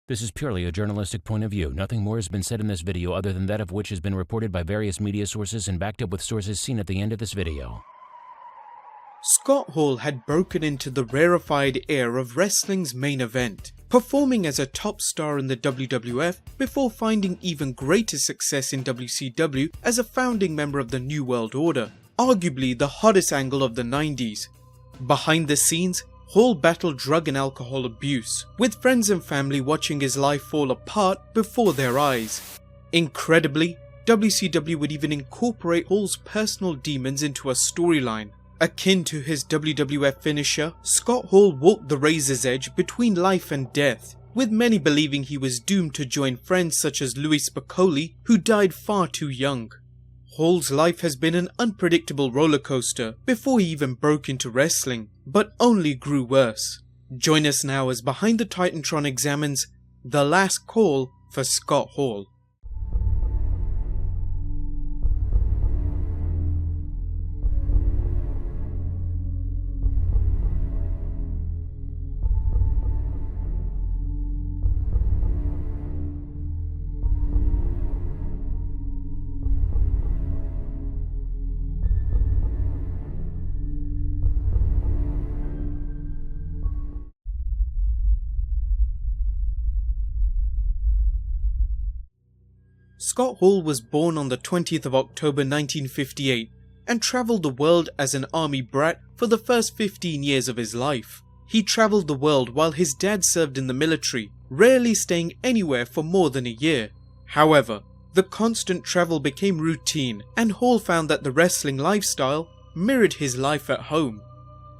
This is purely a journalistic point of view. Nothing more has been said in this video other than that of which has been reported by various media sources and backed up with sources seen at the end of this video. Scott Hall had broken into the rarefied air of wrestling's main event, performing as a top star in the WWF before finding even greater success in WCW as a founding member of the New World Order, arguably the hottest angle of the 90s. Behind the scenes, Hall battled drug and alcohol abuse, with friends and family watching his life fall apart before their eyes. Incredibly, WCW would even incorporate Hall's personal demons into a storyline. Akin to his WWF finisher, Scott Hall walked the razor's edge between life and death, with many believing he was doomed to join friends such as Louis Spicolli, who died far too young. Hall's life has been an unpredictable roller coaster before he even broke into wrestling, but only grew worse. Join us now as Behind the Titantron examines the last call for Scott Hall. Scott Hall was born on the 20th of October 1958 and travelled the world as an army brat for the first 15 years of his life. He travelled the world while his dad served in the military, rarely staying anywhere for more than a year. However, the constant travel became routine and Hall found that the wrestling lifestyle mirrored his life at home.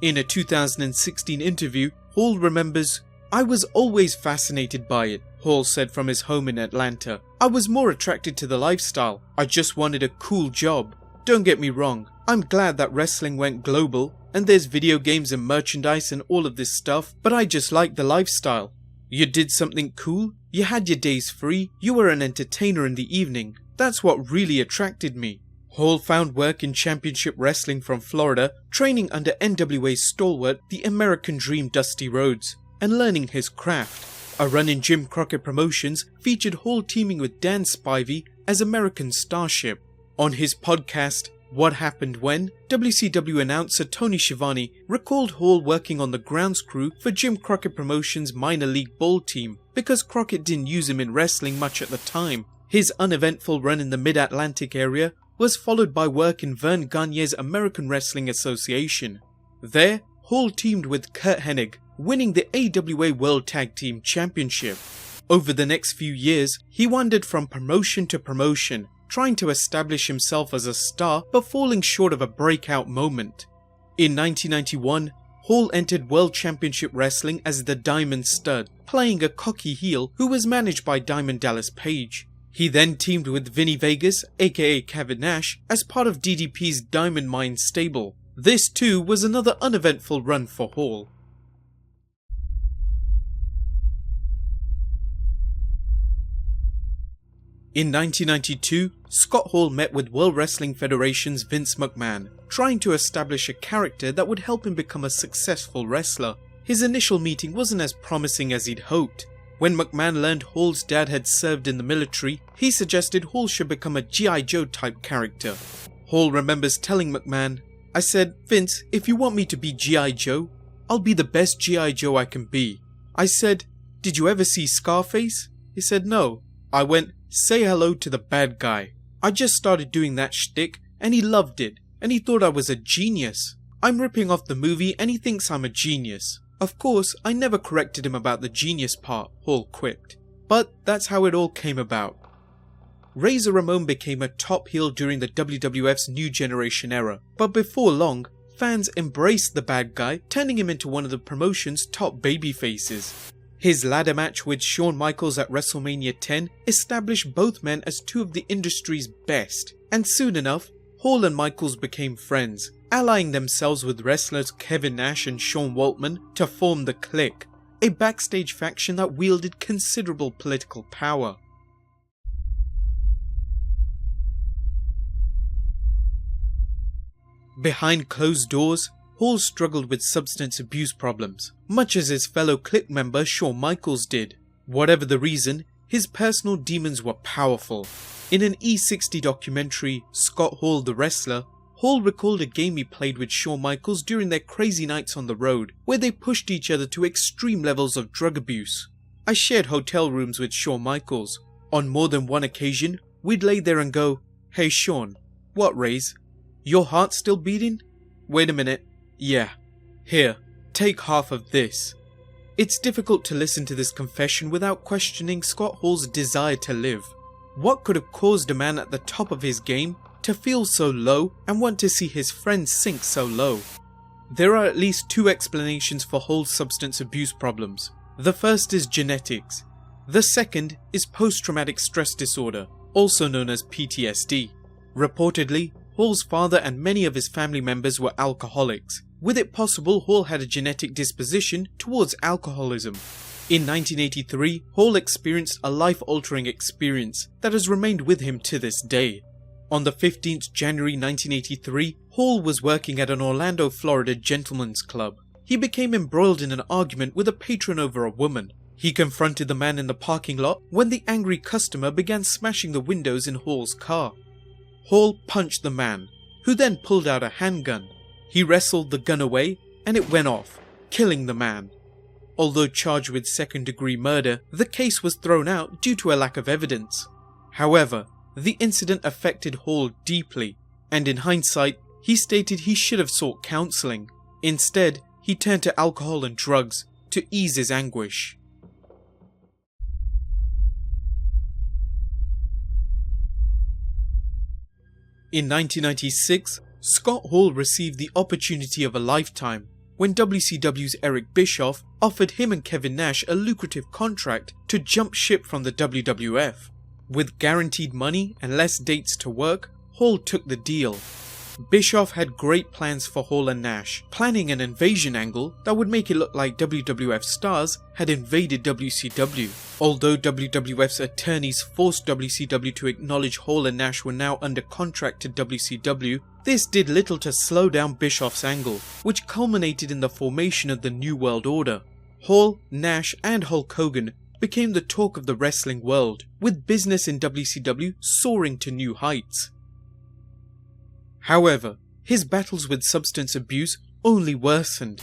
In a 2016 interview, Hall remembers, "I was always fascinated by it," Hall said from his home in Atlanta. "I was more attracted to the lifestyle. I just wanted a cool job. Don't get me wrong, I'm glad that wrestling went global and there's video games and merchandise and all of this stuff, but I just liked the lifestyle. You did something cool, you had your days free, you were an entertainer in the evening. That's what really attracted me." Hall found work in championship wrestling from Florida, training under NWA stalwart the American Dream Dusty Rhodes, and learning his craft. A run in Jim Crockett Promotions featured Hall teaming with Dan Spivey as American Starship. On his podcast, What Happened When, WCW announcer Tony Schiavone recalled Hall working on the grounds crew for Jim Crockett Promotions' minor league ball team because Crockett didn't use him in wrestling much at the time. His uneventful run in the Mid-Atlantic area was followed by work in Vern Gagne's American Wrestling Association. There, Hall teamed with Kurt Hennig, winning the AWA World Tag Team Championship. Over the next few years, he wandered from promotion to promotion, trying to establish himself as a star but falling short of a breakout moment. In 1991, Hall entered World Championship Wrestling as the Diamond Stud, playing a cocky heel who was managed by Diamond Dallas Page. He then teamed with Vinny Vegas, aka Kevin Nash, as part of DDP's Diamond Mine stable. This too was another uneventful run for Hall. In 1992, Scott Hall met with World Wrestling Federation's Vince McMahon, trying to establish a character that would help him become a successful wrestler. His initial meeting wasn't as promising as he'd hoped. When McMahon learned Hall's dad had served in the military, he suggested Hall should become a G.I. Joe type character. Hall remembers telling McMahon, "I said, Vince, if you want me to be G.I. Joe, I'll be the best G.I. Joe I can be." I said, "Did you ever see Scarface?" He said, "No." I went, "Say hello to the bad guy." I just started doing that shtick and he loved it and he thought I was a genius. I'm ripping off the movie and he thinks I'm a genius. Of course, I never corrected him about the genius part, Hall quipped. But that's how it all came about. Razor Ramon became a top heel during the WWF's New Generation era, but before long, fans embraced the bad guy, turning him into one of the promotion's top babyfaces. His ladder match with Shawn Michaels at WrestleMania 10 established both men as two of the industry's best, and soon enough, Hall and Michaels became friends, allying themselves with wrestlers Kevin Nash and Sean Waltman to form the Clique, a backstage faction that wielded considerable political power. Behind closed doors, Hall struggled with substance abuse problems, much as his fellow Clique member Shawn Michaels did. Whatever the reason, his personal demons were powerful. In an E60 documentary, Scott Hall the Wrestler, Hall recalled a game he played with Shawn Michaels during their crazy nights on the road, where they pushed each other to extreme levels of drug abuse. I shared hotel rooms with Shawn Michaels. On more than one occasion, we'd lay there and go, "Hey Shawn, what Rays? Your heart still beating? Wait a minute. Yeah. Here, take half of this." It's difficult to listen to this confession without questioning Scott Hall's desire to live. What could have caused a man at the top of his game to feel so low and want to see his friends sink so low? There are at least two explanations for Hall's substance abuse problems. The first is genetics. The second is post-traumatic stress disorder, also known as PTSD. Reportedly, Hall's father and many of his family members were alcoholics, with it possible Hall had a genetic disposition towards alcoholism. In 1983, Hall experienced a life-altering experience that has remained with him to this day. On the 15th January 1983, Hall was working at an Orlando, Florida gentleman's club. He became embroiled in an argument with a patron over a woman. He confronted the man in the parking lot when the angry customer began smashing the windows in Hall's car. Hall punched the man, who then pulled out a handgun. He wrestled the gun away and it went off, killing the man. Although charged with second-degree murder, the case was thrown out due to a lack of evidence. However, the incident affected Hall deeply, and in hindsight, he stated he should have sought counselling. Instead, he turned to alcohol and drugs to ease his anguish. In 1996, Scott Hall received the opportunity of a lifetime when WCW's Eric Bischoff offered him and Kevin Nash a lucrative contract to jump ship from the WWF. With guaranteed money and less dates to work, Hall took the deal. Bischoff had great plans for Hall and Nash, planning an invasion angle that would make it look like WWF stars had invaded WCW. Although WWF's attorneys forced WCW to acknowledge Hall and Nash were now under contract to WCW, this did little to slow down Bischoff's angle, which culminated in the formation of the New World Order. Hall, Nash and Hulk Hogan became the talk of the wrestling world, with business in WCW soaring to new heights. However, his battles with substance abuse only worsened.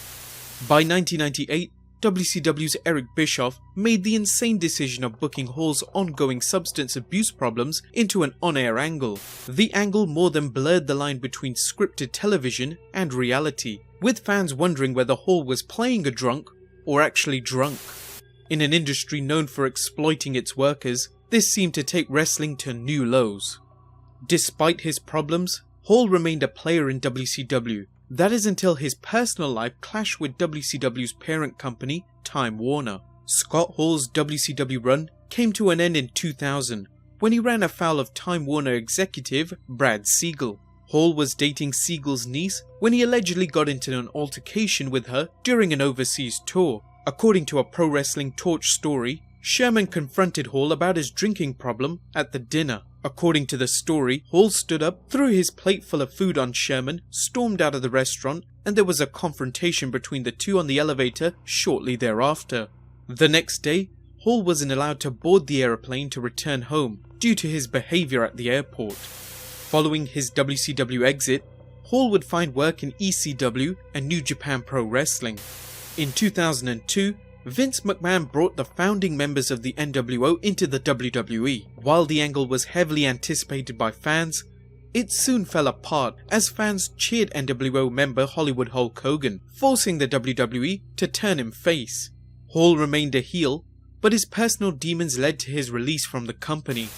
By 1998, WCW's Eric Bischoff made the insane decision of booking Hall's ongoing substance abuse problems into an on-air angle. The angle more than blurred the line between scripted television and reality, with fans wondering whether Hall was playing a drunk or actually drunk. In an industry known for exploiting its workers, this seemed to take wrestling to new lows. Despite his problems, Hall remained a player in WCW. That is until his personal life clashed with WCW's parent company, Time Warner. Scott Hall's WCW run came to an end in 2000 when he ran afoul of Time Warner executive Brad Siegel. Hall was dating Siegel's niece when he allegedly got into an altercation with her during an overseas tour. According to a Pro Wrestling Torch story, Sherman confronted Hall about his drinking problem at the dinner. According to the story, Hall stood up, threw his plate full of food on Sherman, stormed out of the restaurant, and there was a confrontation between the two on the elevator shortly thereafter. The next day, Hall wasn't allowed to board the aeroplane to return home due to his behaviour at the airport. Following his WCW exit, Hall would find work in ECW and New Japan Pro Wrestling. In 2002, Vince McMahon brought the founding members of the NWO into the WWE. While the angle was heavily anticipated by fans, it soon fell apart as fans cheered NWO member Hollywood Hulk Hogan, forcing the WWE to turn him face. Hall remained a heel, but his personal demons led to his release from the company.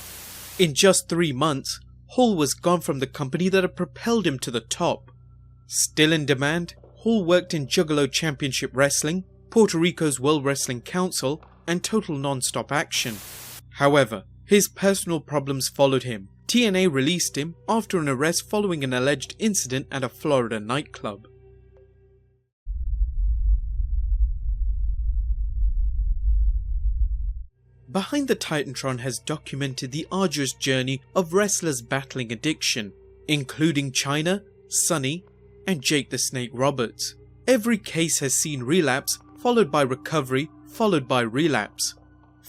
In just 3 months, Hall was gone from the company that had propelled him to the top. Still in demand, Hall worked in Juggalo Championship Wrestling, Puerto Rico's World Wrestling Council, and Total Non-Stop Action. However, his personal problems followed him. TNA released him after an arrest following an alleged incident at a Florida nightclub. Behind the Titantron has documented the arduous journey of wrestlers battling addiction, including Chyna, Sonny, and Jake the Snake Roberts. Every case has seen relapse, followed by recovery, followed by relapse.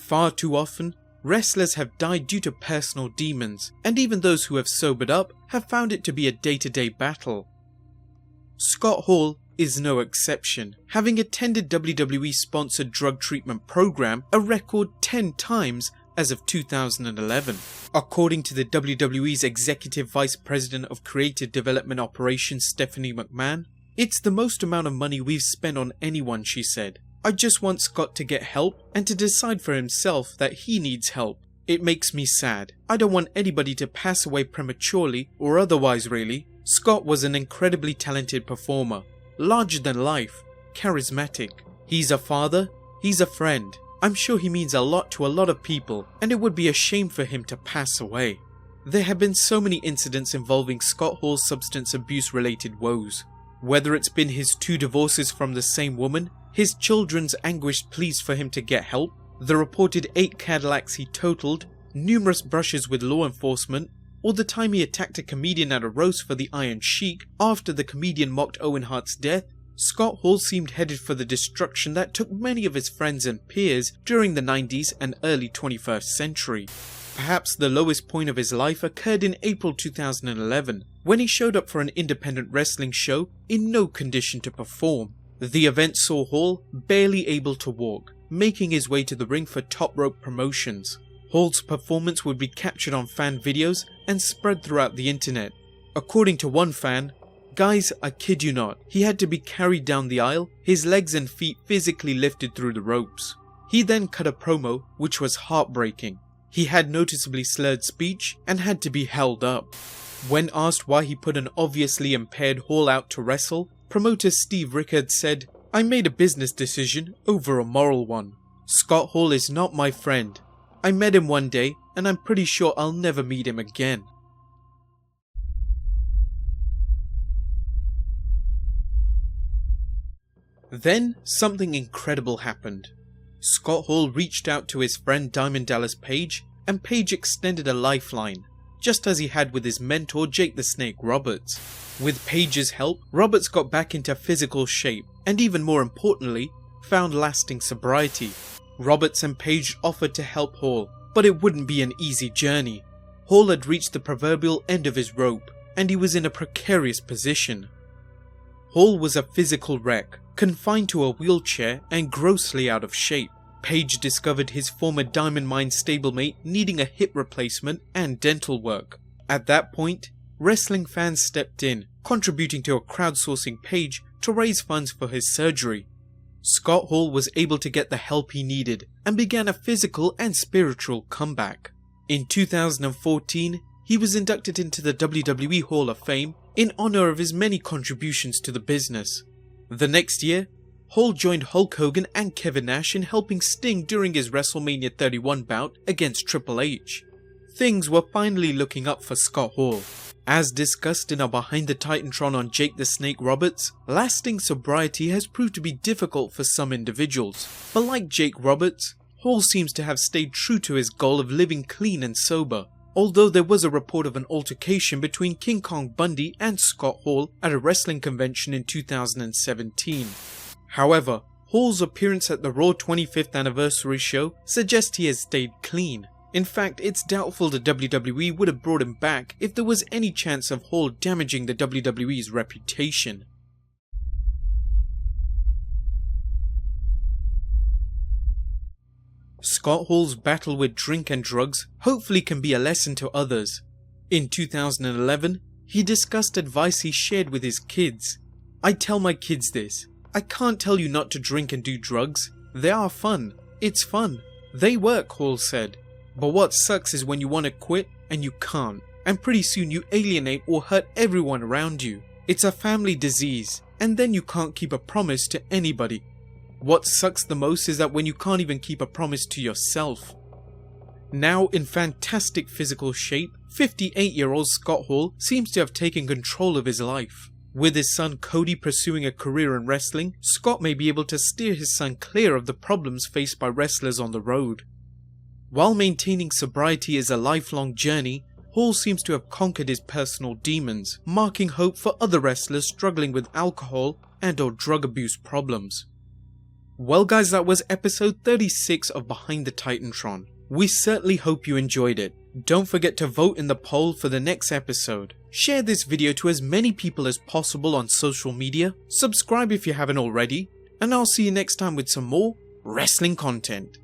Far too often, wrestlers have died due to personal demons, and even those who have sobered up have found it to be a day-to-day battle. Scott Hall is no exception, having attended WWE-sponsored drug treatment program a record 10 times as of 2011. According to the WWE's Executive Vice President of Creative Development Operations Stephanie McMahon, "It's the most amount of money we've spent on anyone," she said. "I just want Scott to get help and to decide for himself that he needs help. It makes me sad. I don't want anybody to pass away prematurely or otherwise really." Scott was an incredibly talented performer, larger than life, charismatic. He's a father, he's a friend. I'm sure he means a lot to a lot of people, and it would be a shame for him to pass away. There have been so many incidents involving Scott Hall's substance abuse related woes. Whether it's been his 2 divorces from the same woman, his children's anguished pleas for him to get help, the reported 8 Cadillacs he totaled, numerous brushes with law enforcement, or the time he attacked a comedian at a roast for the Iron Sheik after the comedian mocked Owen Hart's death, Scott Hall seemed headed for the destruction that took many of his friends and peers during the 90s and early 21st century. Perhaps the lowest point of his life occurred in April 2011, when he showed up for an independent wrestling show in no condition to perform. The event saw Hall barely able to walk, making his way to the ring for Top Rope Promotions. Hall's performance would be captured on fan videos and spread throughout the internet. According to one fan, "Guys, I kid you not, he had to be carried down the aisle, his legs and feet physically lifted through the ropes." He then cut a promo which was heartbreaking. He had noticeably slurred speech and had to be held up. When asked why he put an obviously impaired Hall out to wrestle, promoter Steve Rickard said, "I made a business decision over a moral one. Scott Hall is not my friend. I met him one day and I'm pretty sure I'll never meet him again." Then something incredible happened. Scott Hall reached out to his friend Diamond Dallas Page, and Page extended a lifeline, just as he had with his mentor Jake the Snake Roberts. With Page's help, Roberts got back into physical shape, and even more importantly, found lasting sobriety. Roberts and Page offered to help Hall, but it wouldn't be an easy journey. Hall had reached the proverbial end of his rope, and he was in a precarious position. Hall was a physical wreck, confined to a wheelchair and grossly out of shape. Page discovered his former Diamond Mine stablemate needing a hip replacement and dental work. At that point, wrestling fans stepped in, contributing to a crowdsourcing page to raise funds for his surgery. Scott Hall was able to get the help he needed and began a physical and spiritual comeback. In 2014, he was inducted into the WWE Hall of Fame in honor of his many contributions to the business. The next year, Hall joined Hulk Hogan and Kevin Nash in helping Sting during his WrestleMania 31 bout against Triple H. Things were finally looking up for Scott Hall. As discussed in our Behind the Titantron on Jake the Snake Roberts, lasting sobriety has proved to be difficult for some individuals, but like Jake Roberts, Hall seems to have stayed true to his goal of living clean and sober, although there was a report of an altercation between King Kong Bundy and Scott Hall at a wrestling convention in 2017. However, Hall's appearance at the Raw 25th anniversary show suggests he has stayed clean. In fact, it's doubtful the WWE would have brought him back if there was any chance of Hall damaging the WWE's reputation. Scott Hall's battle with drink and drugs hopefully can be a lesson to others. In 2011, he discussed advice he shared with his kids. "I tell my kids this. I can't tell you not to drink and do drugs. They are fun. It's fun. They work," Hall said. "But what sucks is when you want to quit and you can't, and pretty soon you alienate or hurt everyone around you. It's a family disease, and then you can't keep a promise to anybody. What sucks the most is that when you can't even keep a promise to yourself." Now in fantastic physical shape, 58-year-old Scott Hall seems to have taken control of his life. With his son Cody pursuing a career in wrestling, Scott may be able to steer his son clear of the problems faced by wrestlers on the road. While maintaining sobriety is a lifelong journey, Hall seems to have conquered his personal demons, marking hope for other wrestlers struggling with alcohol and/or drug abuse problems. Well guys, that was episode 36 of Behind the Titantron. We certainly hope you enjoyed it. Don't forget to vote in the poll for the next episode. Share this video to as many people as possible on social media. Subscribe if you haven't already. And I'll see you next time with some more wrestling content.